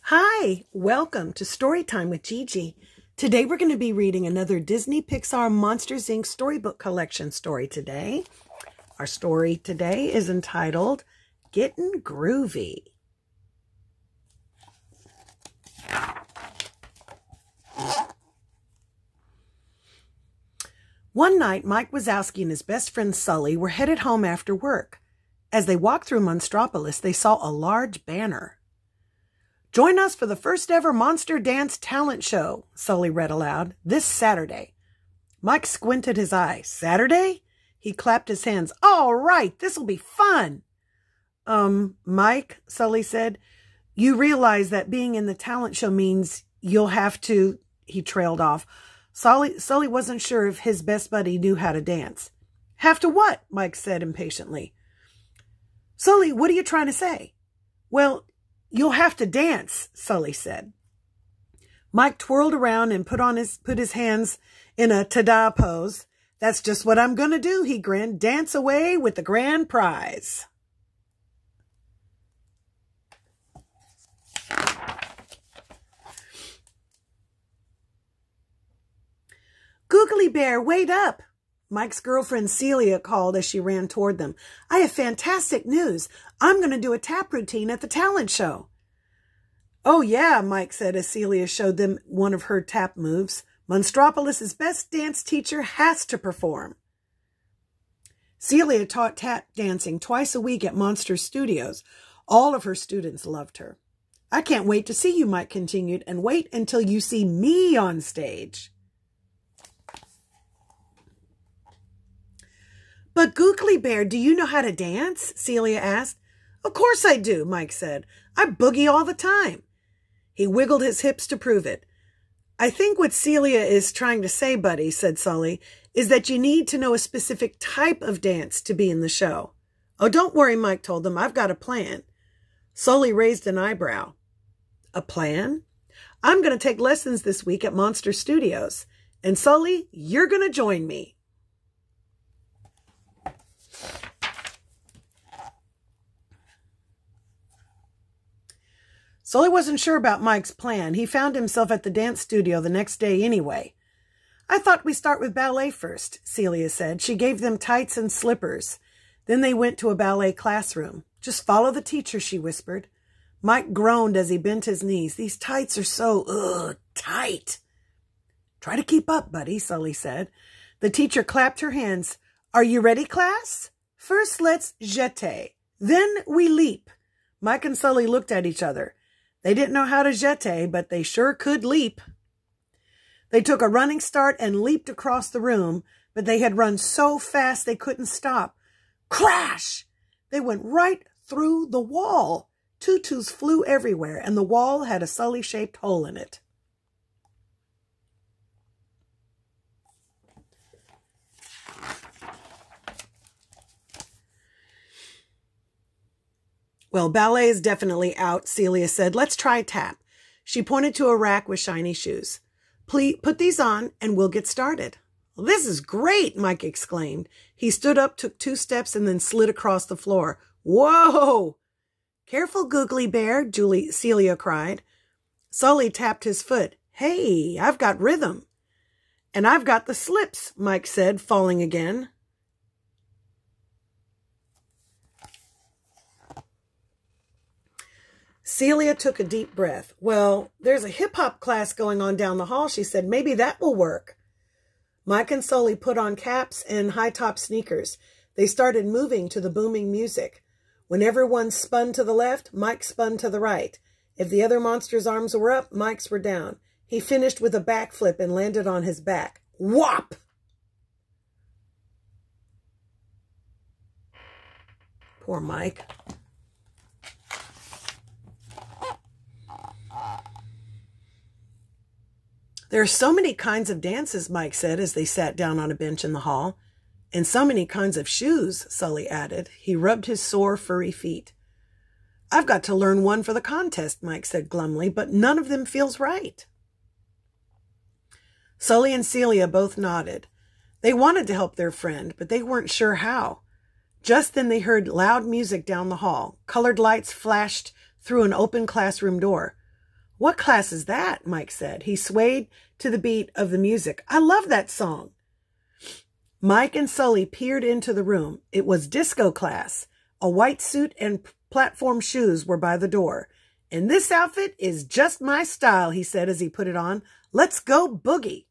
Hi, welcome to Storytime with Gigi. Today we're going to be reading another Disney Pixar Monsters, Inc. storybook collection story today. Our story today is entitled Gettin' Groovy. One night, Mike Wazowski and his best friend Sully were headed home after work. As they walked through Monstropolis, they saw a large banner. "Join us for the first ever Monster Dance Talent Show," Sully read aloud, "this Saturday." Mike squinted his eye. "Saturday?" He clapped his hands. "All right, this'll be fun." Mike," Sully said, "you realize that being in the talent show means you'll have to," he trailed off. Sully wasn't sure if his best buddy knew how to dance. "Have to what?" Mike said impatiently. "Sully, what are you trying to say?" "Well, you'll have to dance," Sully said. Mike twirled around and put his hands in a ta-da pose. "That's just what I'm going to do," he grinned. "Dance away with the grand prize." "Googly Bear, wait up!" Mike's girlfriend Celia called as she ran toward them. "I have fantastic news. I'm going to do a tap routine at the talent show." "Oh yeah," Mike said as Celia showed them one of her tap moves. "Monstropolis' best dance teacher has to perform." Celia taught tap dancing twice a week at Monster Studios. All of her students loved her. "I can't wait to see you," Mike continued, "and wait until you see me on stage." "But Googly Bear, do you know how to dance?" Celia asked. "Of course I do," Mike said. "I boogie all the time." He wiggled his hips to prove it. "I think what Celia is trying to say, buddy," said Sully, "is that you need to know a specific type of dance to be in the show." "Oh, don't worry," Mike told them. "I've got a plan." Sully raised an eyebrow. "A plan?" "I'm going to take lessons this week at Monster Studios. And Sully, you're going to join me." Sully wasn't sure about Mike's plan. He found himself at the dance studio the next day anyway. "I thought we'd start with ballet first," Celia said. She gave them tights and slippers. Then they went to a ballet classroom. "Just follow the teacher," she whispered. Mike groaned as he bent his knees. "These tights are so, tight." "Try to keep up, buddy," Sully said. The teacher clapped her hands. "Are you ready, class? First, let's jeter. Then we leap." Mike and Sully looked at each other. They didn't know how to jeter, but they sure could leap. They took a running start and leaped across the room, but they had run so fast they couldn't stop. Crash! They went right through the wall. Tutus flew everywhere, and the wall had a Sully-shaped hole in it. "Well, ballet is definitely out," Celia said. "Let's try tap." She pointed to a rack with shiny shoes. "Please put these on and we'll get started." "Well, this is great," Mike exclaimed. He stood up, took 2 steps, and then slid across the floor. "Whoa!" "Careful, Googly Bear," Celia cried. Sully tapped his foot. "Hey, I've got rhythm." "And I've got the slips," Mike said, falling again. Celia took a deep breath. "Well, there's a hip-hop class going on down the hall," she said. "Maybe that will work." Mike and Sully put on caps and high-top sneakers. They started moving to the booming music. When everyone spun to the left, Mike spun to the right. If the other monster's arms were up, Mike's were down. He finished with a backflip and landed on his back. Whop! Poor Mike. "There are so many kinds of dances," Mike said as they sat down on a bench in the hall. "And so many kinds of shoes," Sully added. He rubbed his sore, furry feet. "I've got to learn one for the contest," Mike said glumly, "but none of them feels right." Sully and Celia both nodded. They wanted to help their friend, but they weren't sure how. Just then they heard loud music down the hall. Colored lights flashed through an open classroom door. What class is that? Mike said. He swayed to the beat of the music. I love that song. Mike and Sully peered into the room. It was disco class. A white suit and platform shoes were by the door. And this outfit is just my style, he said as he put it on. Let's go boogie.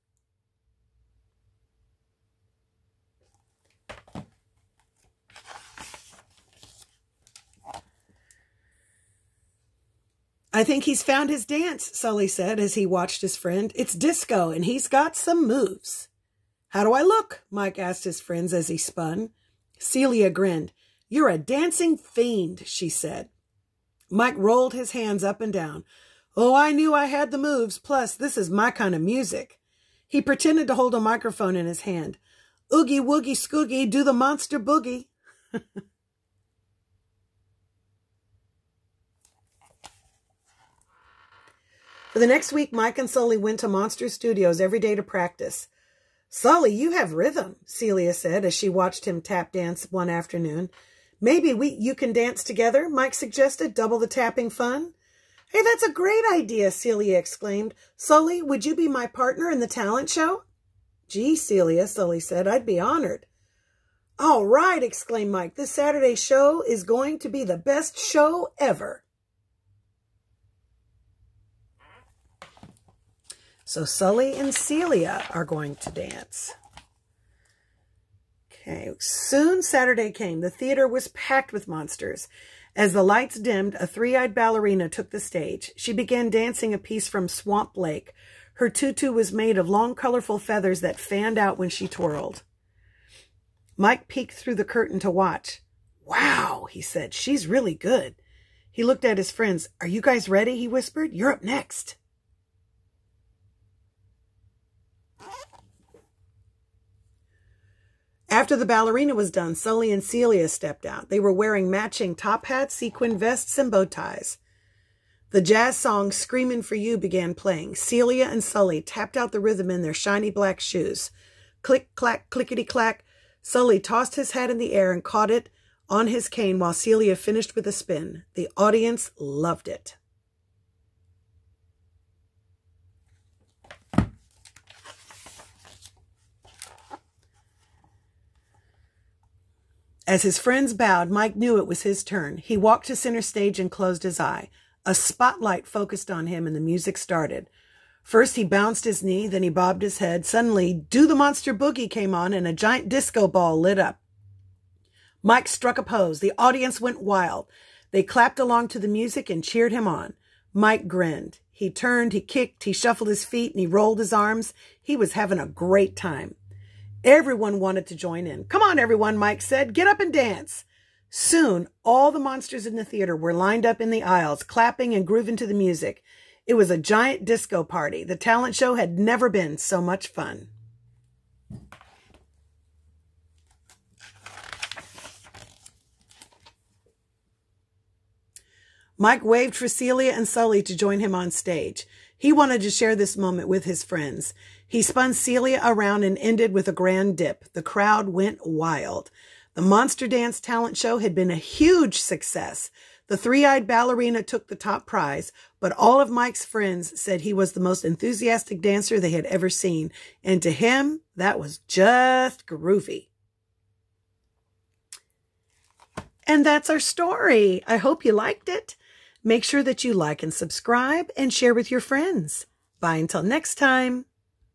I think he's found his dance, Sully said as he watched his friend. It's disco and he's got some moves. How do I look? Mike asked his friends as he spun. Celia grinned. You're a dancing fiend, she said. Mike rolled his hands up and down. Oh, I knew I had the moves. Plus, this is my kind of music. He pretended to hold a microphone in his hand. Oogie woogie scoogie, do the monster boogie. For the next week, Mike and Sully went to Monster Studios every day to practice. Sully, you have rhythm, Celia said as she watched him tap dance one afternoon. Maybe you can dance together, Mike suggested, double the tapping fun. Hey, that's a great idea, Celia exclaimed. Sully, would you be my partner in the talent show? Gee, Celia, Sully said, I'd be honored. All right, exclaimed Mike. This Saturday show is going to be the best show ever. So Sully and Celia are going to dance. Okay, soon Saturday came. The theater was packed with monsters. As the lights dimmed, a three-eyed ballerina took the stage. She began dancing a piece from Swamp Lake. Her tutu was made of long, colorful feathers that fanned out when she twirled. Mike peeked through the curtain to watch. Wow, he said, she's really good. He looked at his friends. Are you guys ready? He whispered. You're up next. After the ballerina was done, Sully and Celia stepped out. They were wearing matching top hats, sequin vests, and bow ties. The jazz song Screamin' for You began playing. Celia and Sully tapped out the rhythm in their shiny black shoes. Click, clack, clickety-clack. Sully tossed his hat in the air and caught it on his cane while Celia finished with a spin. The audience loved it. As his friends bowed, Mike knew it was his turn. He walked to center stage and closed his eye. A spotlight focused on him and the music started. First, he bounced his knee, then he bobbed his head. Suddenly, Do the Monster Boogie came on and a giant disco ball lit up. Mike struck a pose. The audience went wild. They clapped along to the music and cheered him on. Mike grinned. He turned, he kicked, he shuffled his feet, and he rolled his arms. He was having a great time. Everyone wanted to join in. Come on, everyone, Mike said. Get up and dance. Soon, all the monsters in the theater were lined up in the aisles, clapping and grooving to the music. It was a giant disco party. The talent show had never been so much fun. Mike waved for Celia and Sully to join him on stage. He wanted to share this moment with his friends. He spun Celia around and ended with a grand dip. The crowd went wild. The Monster Dance talent show had been a huge success. The three-eyed ballerina took the top prize, but all of Mike's friends said he was the most enthusiastic dancer they had ever seen. And to him, that was just groovy. And that's our story. I hope you liked it. Make sure that you like and subscribe and share with your friends. Bye until next time.